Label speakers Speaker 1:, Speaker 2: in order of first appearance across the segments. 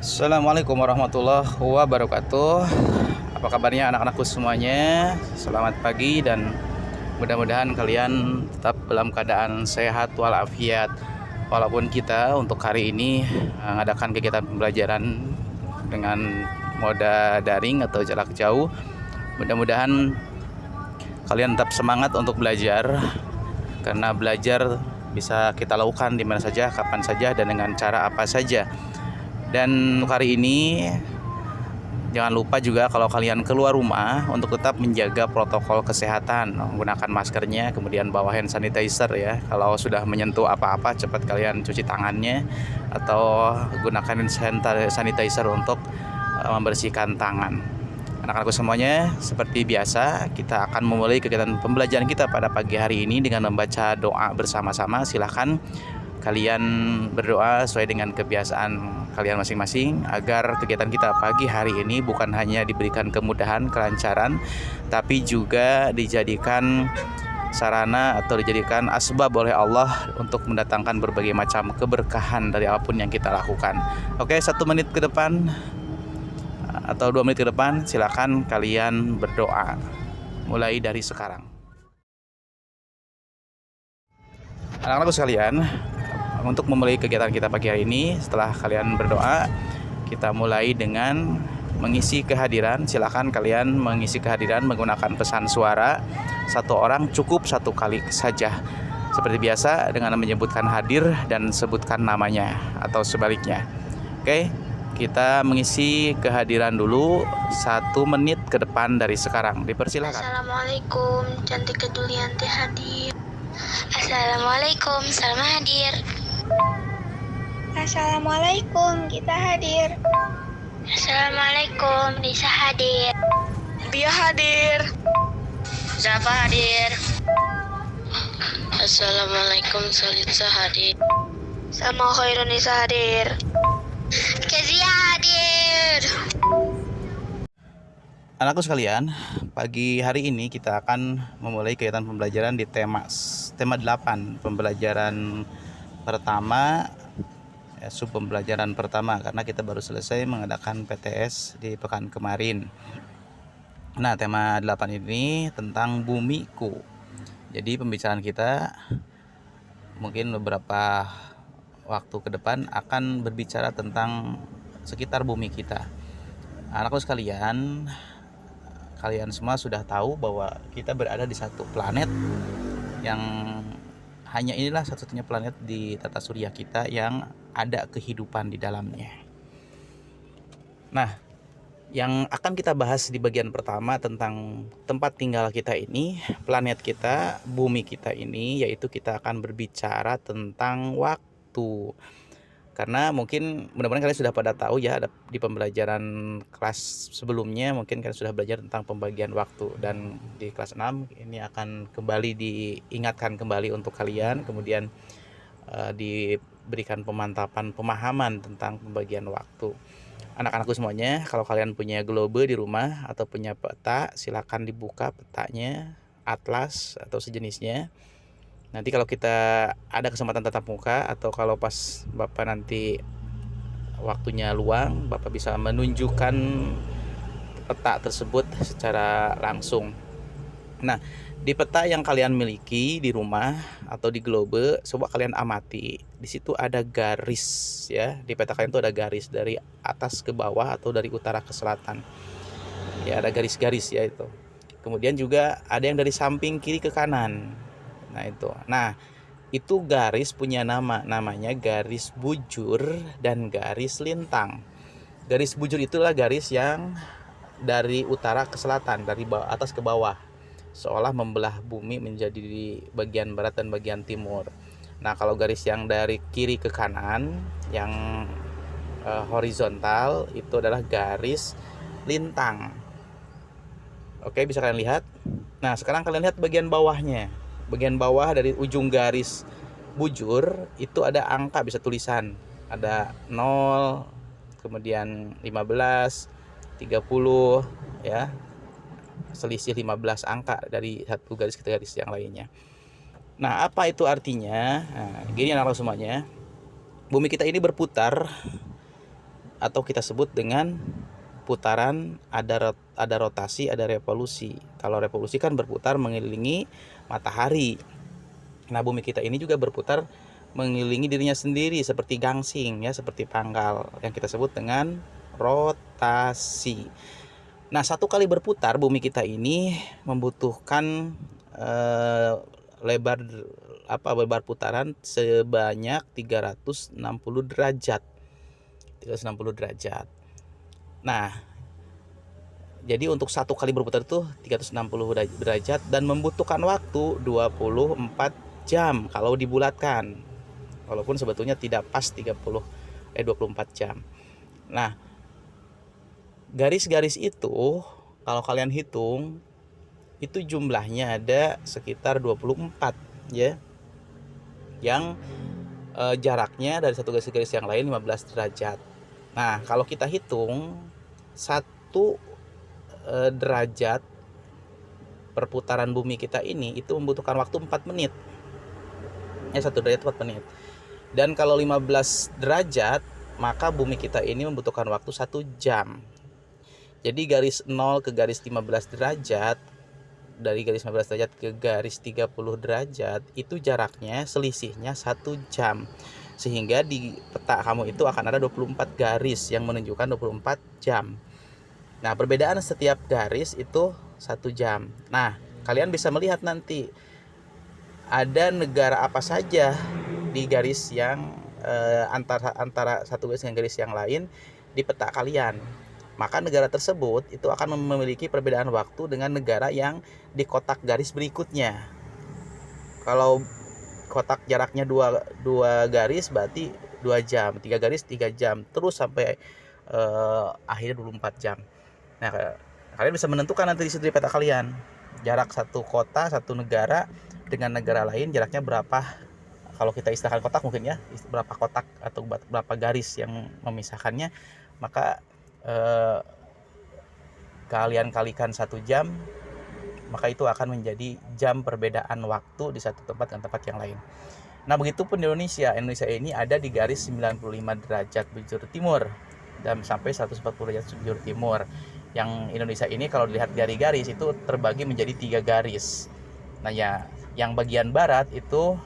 Speaker 1: Assalamualaikum warahmatullahi wabarakatuh. Apa kabarnya anak-anakku semuanya? Selamat pagi dan mudah-mudahan kalian tetap dalam keadaan sehat walafiat. Walaupun kita untuk hari ini mengadakan kegiatan pembelajaran dengan moda daring atau jarak jauh, mudah-mudahan kalian tetap semangat untuk belajar, karena belajar bisa kita lakukan di mana saja, kapan saja, dan dengan cara apa saja. Dan untuk hari ini jangan lupa juga kalau kalian keluar rumah untuk tetap menjaga protokol kesehatan, menggunakan maskernya, kemudian bawa hand sanitizer ya. Kalau sudah menyentuh apa-apa cepat kalian cuci tangannya atau gunakan hand sanitizer untuk membersihkan tangan. Anak-anakku semuanya, seperti biasa kita akan memulai kegiatan pembelajaran kita pada pagi hari ini dengan membaca doa bersama-sama. Silahkan kalian berdoa sesuai dengan kebiasaan kalian masing-masing agar kegiatan kita pagi hari ini bukan hanya diberikan kemudahan, kelancaran, tapi juga dijadikan sarana atau dijadikan asbab oleh Allah untuk mendatangkan berbagai macam keberkahan dari apapun yang kita lakukan. Oke, 1 menit ke depan atau 2 menit ke depan silakan kalian berdoa mulai dari sekarang. Anak-anakku sekalian, untuk memulai kegiatan kita pagi hari ini, setelah kalian berdoa, kita mulai dengan mengisi kehadiran. Silakan kalian mengisi kehadiran menggunakan pesan suara. 1 orang cukup 1 kali saja. Seperti biasa dengan menyebutkan hadir dan sebutkan namanya atau sebaliknya. Oke, kita mengisi kehadiran dulu 1 menit ke depan dari sekarang. Dipersilakan.
Speaker 2: Assalamualaikum, cantik kedulianti hadir. Assalamualaikum, Salma hadir.
Speaker 3: Assalamualaikum, kita hadir.
Speaker 2: Assalamualaikum, Nisa hadir.
Speaker 3: Dia hadir.
Speaker 2: Zafa hadir. Assalamualaikum, Salisa hadir.
Speaker 3: Sama Khairun Nisa hadir.
Speaker 2: Kezia hadir.
Speaker 1: Anakku sekalian, pagi hari ini kita akan memulai kegiatan pembelajaran di tema 8, pembelajaran pertama, sub pembelajaran pertama, karena kita baru selesai mengadakan PTS di pekan kemarin. Nah, tema 8 ini tentang bumiku. Jadi pembicaraan kita mungkin beberapa waktu ke depan akan berbicara tentang sekitar bumi kita. Anakku sekalian, kalian semua sudah tahu bahwa kita berada di satu planet yang hanya inilah satu-satunya planet di tata surya kita yang ada kehidupan di dalamnya. Nah, yang akan kita bahas di bagian pertama tentang tempat tinggal kita ini, planet kita, bumi kita ini, yaitu kita akan berbicara tentang waktu. Karena mungkin mudah-mudahan kalian sudah pada tahu ya, di pembelajaran kelas sebelumnya mungkin kalian sudah belajar tentang pembagian waktu, dan di kelas 6 ini akan kembali diingatkan kembali untuk kalian, kemudian diberikan pemantapan pemahaman tentang pembagian waktu. Anak-anakku semuanya, kalau kalian punya globe di rumah atau punya peta, silakan dibuka petanya, atlas atau sejenisnya. Nanti kalau kita ada kesempatan tatap muka atau kalau pas Bapak nanti waktunya luang, Bapak bisa menunjukkan peta tersebut secara langsung. Nah, di peta yang kalian miliki di rumah atau di globe, coba kalian amati. Di situ ada garis ya. Di peta kalian itu ada garis dari atas ke bawah atau dari utara ke selatan. Ya, ada garis-garis ya itu. Kemudian juga ada yang dari samping kiri ke kanan. Nah itu garis punya namanya garis bujur dan garis lintang. Garis bujur itulah garis yang dari utara ke selatan, dari atas ke bawah, seolah membelah bumi menjadi di bagian barat dan bagian timur. Nah, kalau garis yang dari kiri ke kanan, yang horizontal, itu adalah garis lintang. Oke, bisa kalian lihat. Nah, sekarang kalian lihat bagian bawahnya. Bagian bawah dari ujung garis bujur itu ada angka, bisa tulisan. Ada 0, kemudian 15, 30 ya. Selisih 15 angka dari satu garis ke garis yang lainnya. Nah, apa itu artinya? Nah, gini anak-anak semuanya. Bumi kita ini berputar atau kita sebut dengan putaran, ada rotasi, ada revolusi. Kalau revolusi kan berputar mengelilingi matahari. Nah, bumi kita ini juga berputar mengelilingi dirinya sendiri seperti gangsing ya, seperti pangkal yang kita sebut dengan rotasi. Nah, satu kali berputar bumi kita ini membutuhkan lebar putaran sebanyak 360 derajat. 360 derajat. Nah, jadi untuk satu kali berputar itu 360 derajat dan membutuhkan waktu 24 jam kalau dibulatkan. Walaupun sebetulnya tidak pas 24 jam. Nah, garis-garis itu kalau kalian hitung itu jumlahnya ada sekitar 24 ya. Yang jaraknya dari satu garis-garis yang lain 15 derajat. Nah, kalau kita hitung satu derajat perputaran bumi kita ini itu membutuhkan waktu 4 menit. Ya, 1 derajat 4 menit. Dan kalau 15 derajat, maka bumi kita ini membutuhkan waktu 1 jam. Jadi garis 0 ke garis 15 derajat, dari garis 15 derajat ke garis 30 derajat, itu jaraknya selisihnya 1 jam. Sehingga di peta kamu itu akan ada 24 garis yang menunjukkan 24 jam. Nah, perbedaan setiap garis itu 1 jam. Nah, kalian bisa melihat nanti ada negara apa saja di garis yang antara satu garis dengan garis yang lain di peta kalian. Maka negara tersebut itu akan memiliki perbedaan waktu dengan negara yang di kotak garis berikutnya. Kalau kotak jaraknya dua garis berarti 2 jam, 3 garis 3 jam, terus sampai akhirnya 24 jam. Nah, kalian bisa menentukan nanti di situ di peta kalian jarak satu kota, satu negara dengan negara lain jaraknya berapa. Kalau kita istilahkan kotak mungkin ya, berapa kotak atau berapa garis yang memisahkannya, maka kalian kalikan 1 jam, maka itu akan menjadi jam perbedaan waktu di satu tempat dengan tempat yang lain. Nah, begitupun di Indonesia. Indonesia ini ada di garis 95 derajat bujur timur dan sampai 140 derajat bujur timur. Yang Indonesia ini kalau dilihat dari garis itu terbagi menjadi 3 garis. Nah, ya, yang bagian barat itu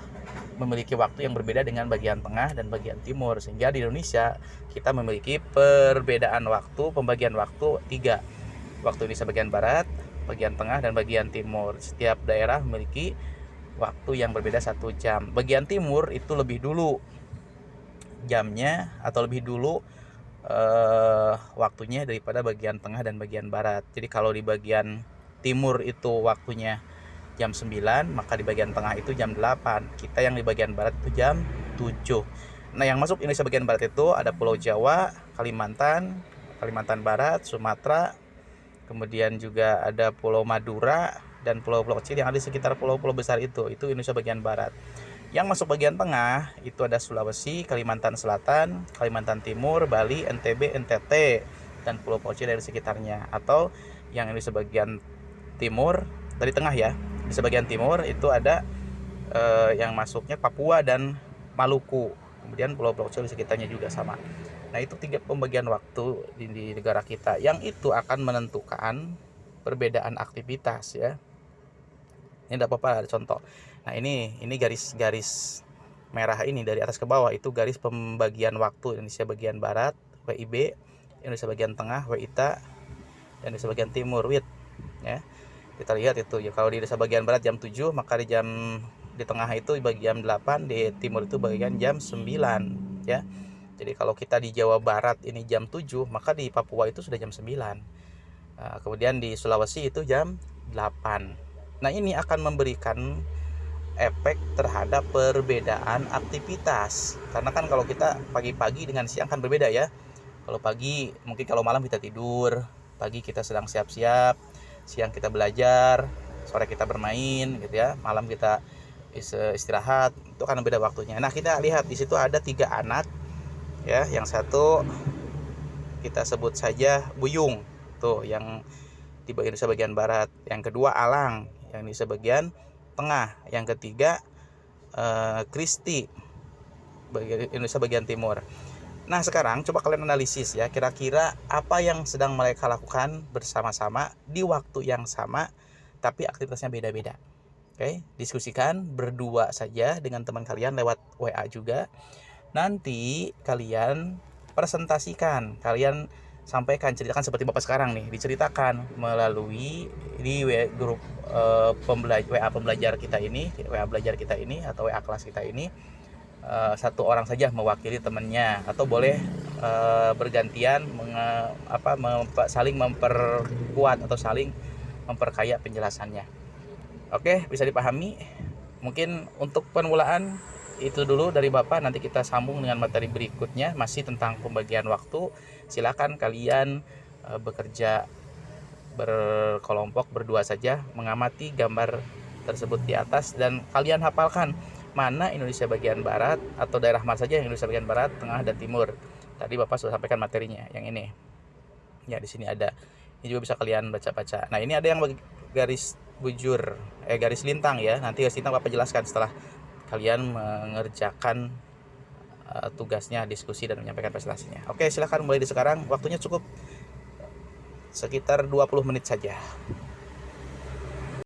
Speaker 1: memiliki waktu yang berbeda dengan bagian tengah dan bagian timur, sehingga di Indonesia kita memiliki perbedaan waktu, pembagian waktu 3. Waktu Indonesia bagian barat, bagian tengah, dan bagian timur. Setiap daerah memiliki waktu yang berbeda 1 jam. Bagian timur itu lebih dulu jamnya atau lebih dulu waktunya daripada bagian tengah dan bagian barat. Jadi kalau di bagian timur itu waktunya jam 9, maka di bagian tengah itu jam 8. Kita yang di bagian barat itu jam 7. Nah, yang masuk Indonesia bagian barat itu ada Pulau Jawa, Kalimantan Barat, Sumatera, kemudian juga ada Pulau Madura dan pulau-pulau kecil yang ada di sekitar pulau-pulau besar itu Indonesia bagian barat. Yang masuk bagian tengah itu ada Sulawesi, Kalimantan Selatan, Kalimantan Timur, Bali, NTB, NTT, dan pulau-pulau kecil dari sekitarnya. Atau yang Indonesia bagian timur, dari tengah ya, di sebagian timur itu ada yang masuknya Papua dan Maluku. Kemudian pulau-pulau kecil di sekitarnya juga sama. Nah, itu 3 pembagian waktu di negara kita yang itu akan menentukan perbedaan aktivitas ya. Ini tidak apa-apa, ada contoh. Nah, ini garis-garis merah ini dari atas ke bawah itu garis pembagian waktu Indonesia bagian barat WIB, Indonesia bagian tengah WITA, dan Indonesia bagian timur WIT ya. Kita lihat itu ya, kalau di Indonesia bagian barat jam 7, maka di tengah itu bagian 8, di timur itu bagian jam 9 ya. Jadi kalau kita di Jawa Barat ini jam 7, maka di Papua itu sudah jam 9. Kemudian di Sulawesi itu jam 8. Nah, ini akan memberikan efek terhadap perbedaan aktivitas. Karena kan kalau kita pagi-pagi dengan siang kan berbeda ya. Kalau pagi mungkin, kalau malam kita tidur, pagi kita sedang siap-siap, siang kita belajar, sore kita bermain gitu ya, malam kita istirahat, itu kan beda waktunya. Nah, kita lihat di situ ada 3 anak ya. Yang satu kita sebut saja Buyung, tuh yang di Indonesia bagian barat. Yang kedua Alang, yang di sebagian tengah. Yang ketiga Kristi, Indonesia bagian timur. Nah, sekarang coba kalian analisis ya, kira-kira apa yang sedang mereka lakukan bersama-sama di waktu yang sama, tapi aktivitasnya beda-beda. Oke, diskusikan berdua saja dengan teman kalian lewat WA juga. Nanti kalian presentasikan, kalian sampaikan, ceritakan seperti Bapak sekarang nih, diceritakan melalui di grup WA pembelajar kita ini, WA belajar kita ini atau WA kelas kita ini. Satu orang saja mewakili temannya, atau boleh bergantian saling memperkuat atau saling memperkaya penjelasannya. Oke, bisa dipahami? Mungkin untuk permulaan itu dulu dari Bapak, nanti kita sambung dengan materi berikutnya masih tentang pembagian waktu. Silakan kalian bekerja berkelompok berdua saja, mengamati gambar tersebut di atas, dan kalian hafalkan mana Indonesia bagian barat atau daerah mana saja yang Indonesia bagian barat, tengah, dan timur. Tadi Bapak sudah sampaikan materinya yang ini. Ya, di sini ada. Ini juga bisa kalian baca-baca. Nah, ini ada yang garis bujur, garis lintang ya. Nanti garis lintang Bapak jelaskan setelah kalian mengerjakan tugasnya, diskusi, dan menyampaikan presentasinya. Oke, silahkan mulai di sekarang. Waktunya cukup sekitar 20 menit saja.